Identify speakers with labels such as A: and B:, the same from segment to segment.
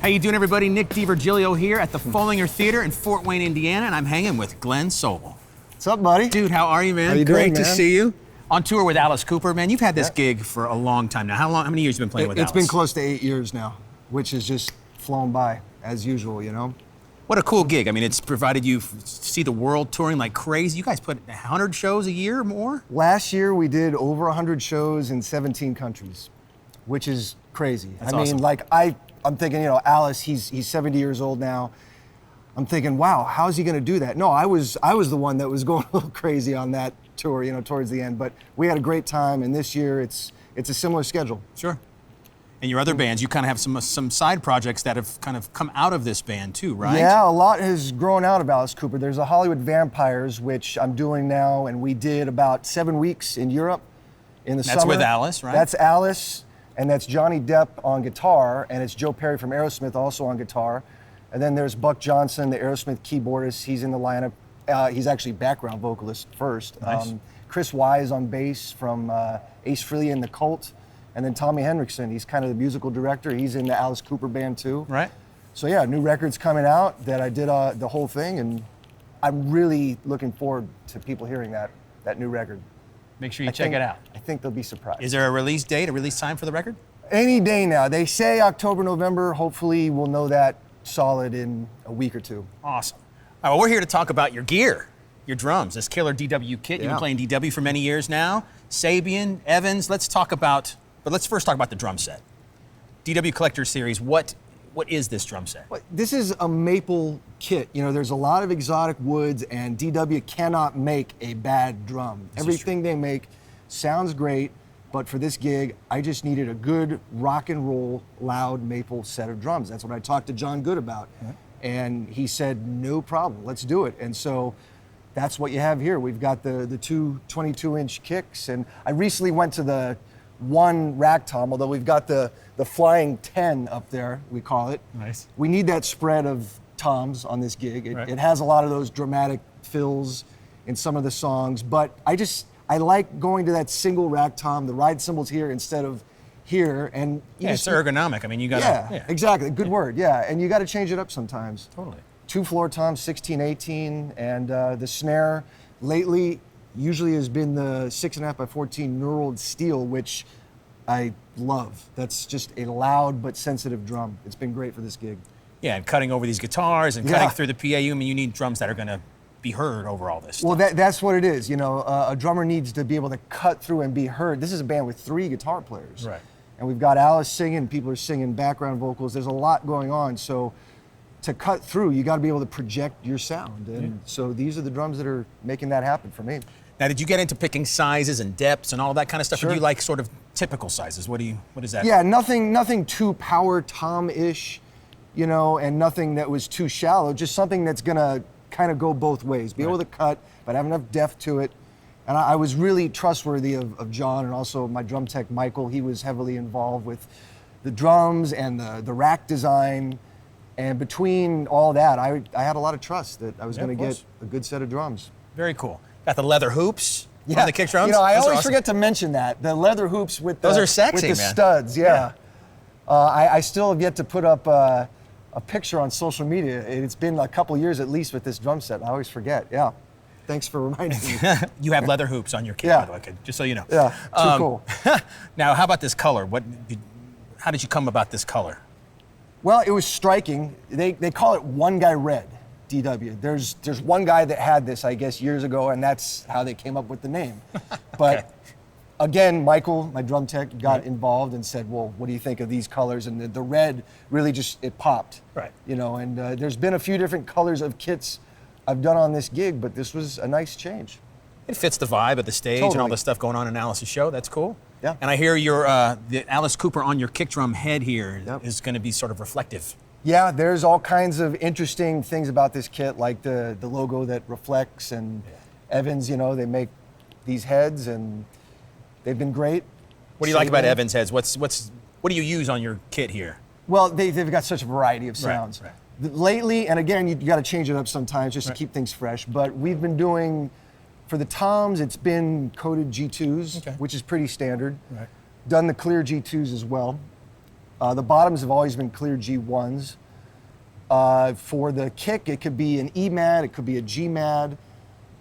A: How you doing, everybody? Nick DiVirgilio here at the Follinger Theater in Fort Wayne, Indiana, and I'm hanging with Glen Sobel.
B: What's up, buddy?
A: Dude, how are you, man?
B: How you
A: Great
B: doing,
A: to
B: man?
A: see you. On tour with Alice Cooper, man. You've had this gig for a long time now. How many years have you been playing with Alice?
B: It's been close to 8 years now, which has just flown by, as usual, you know?
A: What a cool gig. I mean, it's provided you to see the world touring like crazy. You guys put 100 shows a year or more?
B: Last year, we did over 100 shows in 17 countries, which is crazy.
A: That's
B: I mean,
A: awesome.
B: like, I'm thinking, you know, Alice, he's 70 years old now. I'm thinking, wow, how's he gonna do that? No, I was the one that was going a little crazy on that tour, you know, towards the end. But we had a great time, and this year it's a similar schedule.
A: Sure. And your other bands, you kind of have some side projects that have kind of come out of this band too, right?
B: Yeah, a lot has grown out of Alice Cooper. There's a Hollywood Vampires, which I'm doing now, and we did about 7 weeks in Europe in the summer.
A: That's with Alice, right?
B: That's Alice, and that's Johnny Depp on guitar, and it's Joe Perry from Aerosmith also on guitar. And then there's Buck Johnson, the Aerosmith keyboardist. He's in the lineup. He's actually background vocalist first.
A: Nice.
B: Chris Wise on bass from Ace Frehley and the Cult. And then Tommy Henriksen, he's kind of the musical director. He's in the Alice Cooper band too.
A: Right.
B: So yeah, new record's coming out that I did the whole thing, and I'm really looking forward to people hearing that new record.
A: Make sure you check it out.
B: I think they'll be surprised.
A: Is there a release date, a release time for the record?
B: Any day now. They say October, November. Hopefully we'll know that solid in a week or two.
A: Awesome. All right, well, we're here to talk about your gear, your drums, this killer DW kit. You've been playing DW for many years now. Sabian, Evans, let's first talk about the drum set. DW Collector Series, what is this drum set?
B: This is a maple kit. You know, there's a lot of exotic woods, and DW cannot make a bad drum. Everything they make sounds great, but for this gig, I just needed a good rock and roll, loud maple set of drums. That's what I talked to John Good about. And he said, no problem, let's do it. And so that's what you have here. We've got the two 22-inch kicks, and I recently went to the one rack tom, although we've got the flying 10 up there, we call it.
A: Nice.
B: We need that spread of toms on this gig.
A: Right.
B: It has a lot of those dramatic fills in some of the songs, but I like going to that single rack tom, the ride cymbals here instead of here, and
A: It's ergonomic. I mean, you got
B: yeah, exactly, good word, yeah, and you got to change it up sometimes.
A: Totally.
B: 2 floor toms, 16, 18, and the snare lately usually has been the 6.5 by 14 knurled steel, which I love. That's just a loud but sensitive drum. It's been great for this gig.
A: Yeah, and cutting over these guitars and cutting through the PAU. I mean, you need drums that are going to be heard over all this stuff.
B: Well, that's what it is. You know, a drummer needs to be able to cut through and be heard. This is a band with 3 guitar players.
A: Right.
B: And we've got Alice singing, people are singing background vocals. There's a lot going on. So to cut through, you got to be able to project your sound. And so these are the drums that are making that happen for me.
A: Now, did you get into picking sizes and depths and all that kind of stuff?
B: Sure.
A: Or do you like sort of typical sizes? What is that?
B: Yeah, nothing too power tom-ish, you know, and nothing that was too shallow. Just something that's gonna kind of go both ways. Be able to cut, but have enough depth to it. And I was really trustworthy of John, and also my drum tech, Michael. He was heavily involved with the drums and the rack design. And between all that, I had a lot of trust that I was gonna get a good set of drums.
A: Very cool. Got the leather hoops on the kick drums?
B: You know, I
A: Those are
B: always
A: awesome.
B: forget to mention that. The leather hoops with
A: Those are sexy,
B: with the
A: man.
B: studs, yeah. I still have yet to put up a picture on social media. It's been a couple years at least with this drum set. I always forget, yeah. Thanks for reminding me.
A: You have leather hoops on your kit, by the way, just so you know.
B: Yeah, too cool.
A: Now, how about this color? How did you come about this color?
B: Well, it was striking. They call it One Guy Red, DW. There's one guy that had this, I guess, years ago, and that's how they came up with the name. But again, Michael, my drum tech, got involved and said, well, what do you think of these colors? And the red really it popped.
A: Right.
B: You know, and there's been a few different colors of kits I've done on this gig, but this was a nice change.
A: It fits the vibe of the stage and all
B: Totally.
A: the stuff going on in Alice's show. That's cool.
B: Yeah.
A: And I hear the Alice Cooper on your kick drum head here is going to be sort of reflective.
B: Yeah, there's all kinds of interesting things about this kit, like the logo that reflects, and Evans, you know, they make these heads, and they've been great.
A: What do you like about Evans heads? What do you use on your kit here?
B: Well, they've got such a variety of sounds.
A: Right.
B: Lately, and again, you got to change it up sometimes just to keep things fresh, but we've been doing, for the toms, it's been coated G2s, which is pretty standard.
A: Right.
B: Done the clear G2s as well. The bottoms have always been clear G1s. For the kick, it could be an E-Mad, it could be a G-Mad.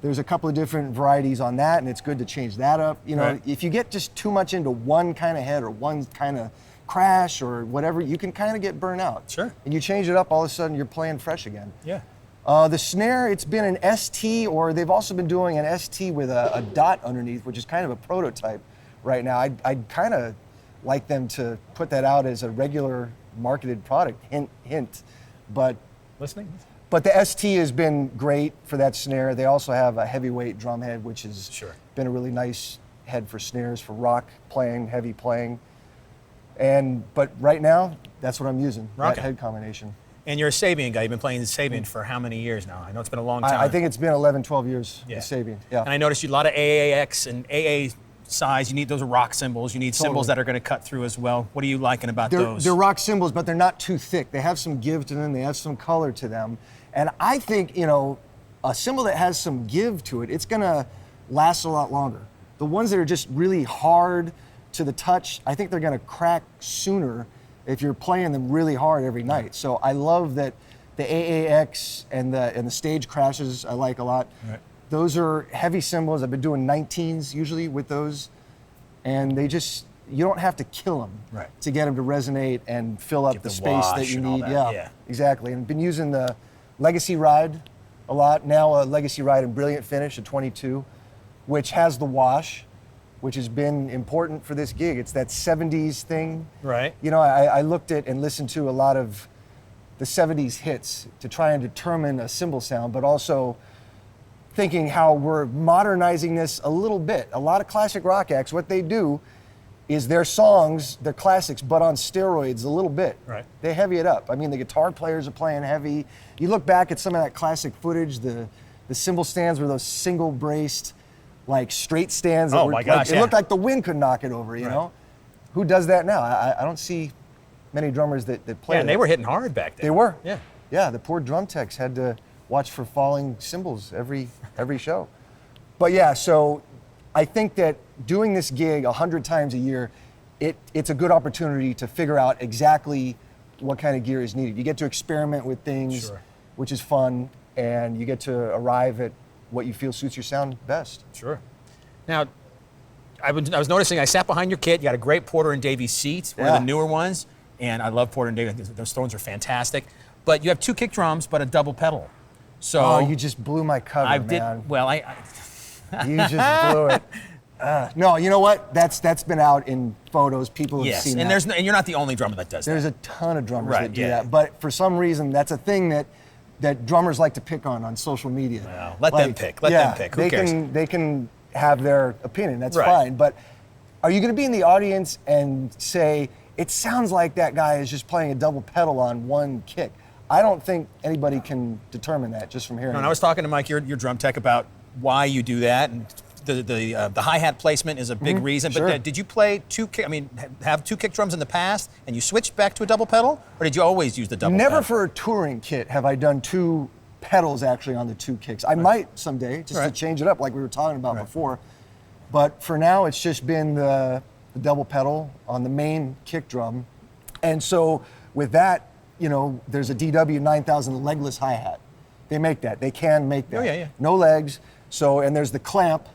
B: There's a couple of different varieties on that, and it's good to change that up. You know, if you get just too much into one kind of head or one kind of crash or whatever, you can kind of get burnt out.
A: Sure.
B: And you change it up, all of a sudden you're playing fresh again.
A: Yeah.
B: The snare, it's been an ST, or they've also been doing an ST with a dot underneath, which is kind of a prototype right now. I'd kind of like them to put that out as a regular marketed product, hint. But
A: listening?
B: But the ST has been great for that snare. They also have a heavyweight drum head, which has been a really nice head for snares, for rock playing, heavy playing. But right now, that's what I'm using, that head combination.
A: And you're a Sabian guy. You've been playing the Sabian for how many years now? I know it's been a long time.
B: I think it's been 11, 12 years, the Sabian. Yeah.
A: And I noticed you a lot of AAX and AA size. You need those are rock cymbals. You need cymbals that are going to cut through as well. What are you liking about those?
B: They're rock cymbals, but they're not too thick. They have some give to them. They have some color to them. And I think, you know, a cymbal that has some give to it, it's going to last a lot longer. The ones that are just really hard to the touch, I think they're going to crack sooner if you're playing them really hard every night. So I love that the AAX and the stage crashes I like a lot. Right. Those are heavy cymbals. I've been doing 19s usually with those, and they just, you don't have to kill them to get them to resonate and fill up the space that you need. Yeah, exactly. And been using the Legacy Ride a lot. Now a Legacy Ride in Brilliant Finish, a 22, which has the wash, which has been important for this gig. It's that 70s thing.
A: Right.
B: You know, I looked at and listened to a lot of the 70s hits to try and determine a cymbal sound, but also thinking how we're modernizing this a little bit. A lot of classic rock acts, what they do is their songs, their classics, but on steroids a little bit.
A: Right.
B: They heavy it up. I mean, the guitar players are playing heavy. You look back at some of that classic footage, the cymbal stands were those single braced, like straight stands. That
A: oh my gosh,
B: it looked like the wind could knock it over, you know? Who does that now? I don't see many drummers that play
A: and they were hitting hard back then.
B: They were.
A: Yeah.
B: Yeah, the poor drum techs had to watch for falling cymbals every show. But yeah, so I think that doing this gig 100 times a year, it's a good opportunity to figure out exactly what kind of gear is needed. You get to experiment with things, which is fun, and you get to arrive at what you feel suits your sound best.
A: Sure. Now, I was noticing, I sat behind your kit. You got a great Porter and Davies seat, one of the newer ones, and I love Porter and Davies. Those tones are fantastic. But you have two kick drums, but a double pedal. So
B: you just blew my cover, man.
A: Well,
B: you just blew it. No, you know what? That's been out in photos. People have seen that.
A: And you're not the only drummer that does
B: There's a ton of drummers that do that. But for some reason, that's a thing that drummers like to pick on social media.
A: Well, let them pick. Let them pick. Who cares?
B: They can have their opinion. That's fine. But are you going to be in the audience and say, it sounds like that guy is just playing a double pedal on one kick? I don't think anybody can determine that just from hearing it.
A: And I was talking to Mike, your drum tech, about why you do that, and the hi-hat placement is a big reason. But did you play have two kick drums in the past, and you switched back to a double pedal, or did you always use the double pedal?
B: Never for a touring kit have I done two pedals actually on the two kicks. I might someday, just to change it up like we were talking about before. But for now, it's just been the double pedal on the main kick drum. And so with that, you know, there's a DW 9000 Legless Hi-Hat. They make that. They can make that.
A: Oh, yeah.
B: No legs. So, and there's the clamp.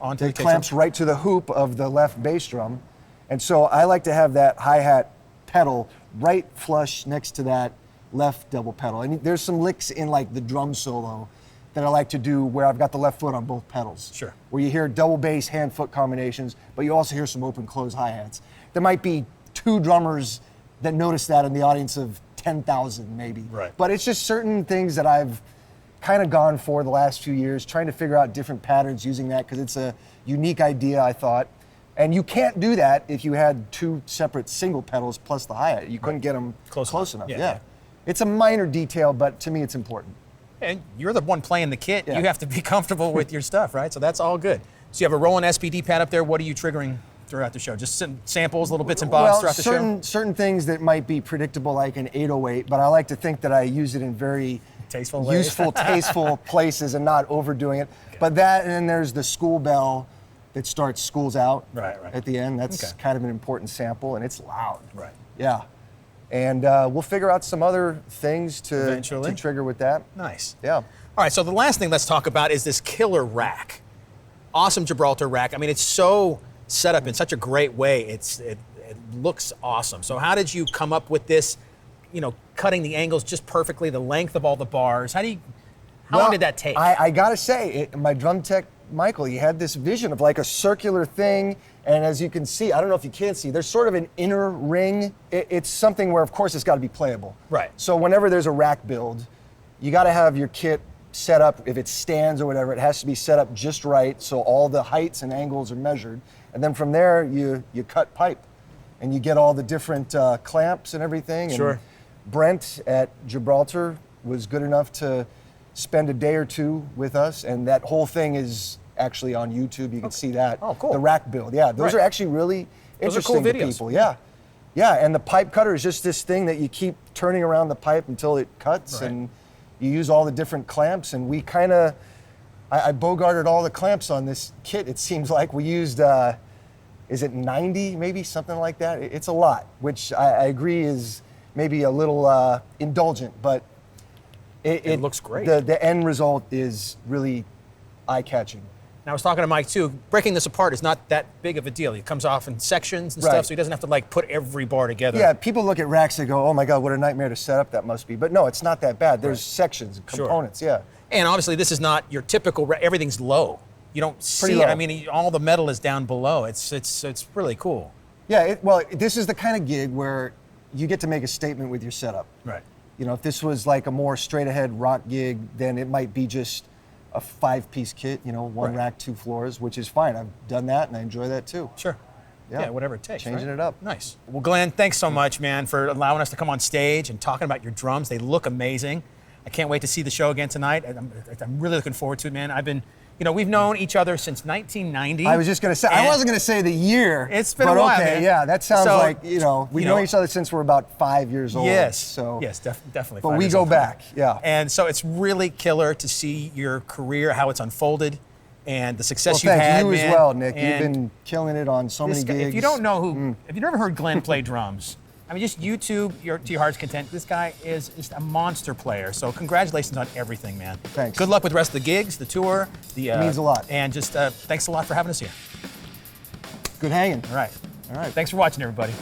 A: It
B: clamps right to the hoop of the left bass drum. And so I like to have that hi-hat pedal right flush next to that left double pedal. And there's some licks in like the drum solo that I like to do where I've got the left foot on both pedals.
A: Sure.
B: Where you hear double bass hand-foot combinations, but you also hear some open-close hi-hats. There might be two drummers that notice that in the audience of 10,000 maybe.
A: Right.
B: But it's just certain things that I've kind of gone for the last few years, trying to figure out different patterns using that, because it's a unique idea, I thought. And you can't do that if you had two separate single pedals plus the hi-hat. You couldn't get them close enough. Yeah. It's a minor detail, but to me it's important.
A: And you're the one playing the kit. You have to be comfortable with your stuff, right? So that's all good. So you have a Roland SPD pad up there. What are you triggering throughout the show? Just some samples, little bits and bobs throughout the show?
B: Certain things that might be predictable, like an 808, but I like to think that I use it in very useful, tasteful places and not overdoing it. Okay. But that, and then there's the school bell that starts Schools Out at the end. That's kind of an important sample, and it's loud.
A: Right.
B: Yeah. And we'll figure out some other things to trigger with that.
A: Nice.
B: Yeah.
A: All right, so the last thing let's talk about is this killer rack. Awesome Gibraltar rack. I mean, it's so set up in such a great way. It looks awesome. So how did you come up with this, you know, cutting the angles just perfectly, the length of all the bars? How long did that take?
B: I gotta say, my drum tech, Michael, he had this vision of like a circular thing, and as you can see, I don't know if you can see, there's sort of an inner ring. It's something where, of course, it's gotta be playable.
A: Right.
B: So whenever there's a rack build, you gotta have your kit set up, if it stands or whatever, it has to be set up just right, so all the heights and angles are measured. And then from there, you cut pipe, and you get all the different clamps and everything.
A: Sure.
B: And Brent at Gibraltar was good enough to spend a day or two with us, and that whole thing is actually on YouTube. You can see that.
A: Oh, cool.
B: The rack build. Yeah, those are actually really interesting
A: cool
B: to
A: videos.
B: people. Yeah. Yeah, and the pipe cutter is just this thing that you keep turning around the pipe until it cuts, and you use all the different clamps, and we kind of, I bogarted all the clamps on this kit. It seems like we used, is it 90, maybe something like that? It's a lot, which I agree is maybe a little indulgent, but it
A: looks great.
B: The end result is really eye-catching.
A: Now, I was talking to Mike too. Breaking this apart is not that big of a deal. It comes off in sections and stuff, so he doesn't have to like put every bar together.
B: Yeah, people look at racks and go, "Oh my God, what a nightmare to set up that must be." But no, it's not that bad. There's sections, components. Yeah.
A: And obviously, this is not your typical. Everything's low. You don't see
B: low.
A: it. I mean, all the metal is down below. It's really cool.
B: Yeah. Well, this is the kind of gig where you get to make a statement with your setup.
A: Right.
B: You know, if this was like a more straight-ahead rock gig, then it might be just a 5-piece kit, you know, one rack, 2 floors, which is fine. I've done that, and I enjoy that too.
A: Sure. Yeah, whatever it takes.
B: Changing it up.
A: Nice. Well, Glenn, thanks so much, man, for allowing us to come on stage and talking about your drums. They look amazing. I can't wait to see the show again tonight. I'm really looking forward to it, man. You know, we've known each other since 1990.
B: I was just going to say, I wasn't going to say the year.
A: It's been a while,
B: okay,
A: man.
B: yeah, that sounds like, you know, we've known each other since we're about 5 years old.
A: Yes,
B: so.
A: yes, definitely.
B: But we go back, yeah.
A: And so it's really killer to see your career, how it's unfolded, and the success you've
B: thanks.
A: had,
B: You
A: man.
B: as well, Nick.
A: And
B: you've been killing it on so many gigs.
A: If you don't know if you've never heard Glenn play drums, I mean, just YouTube to your heart's content. This guy is just a monster player. So congratulations on everything, man.
B: Thanks.
A: Good luck with the rest of the gigs, the tour.
B: It means a lot.
A: And just thanks a lot for having us here.
B: Good hanging.
A: All right.
B: All right.
A: Thanks for watching, everybody.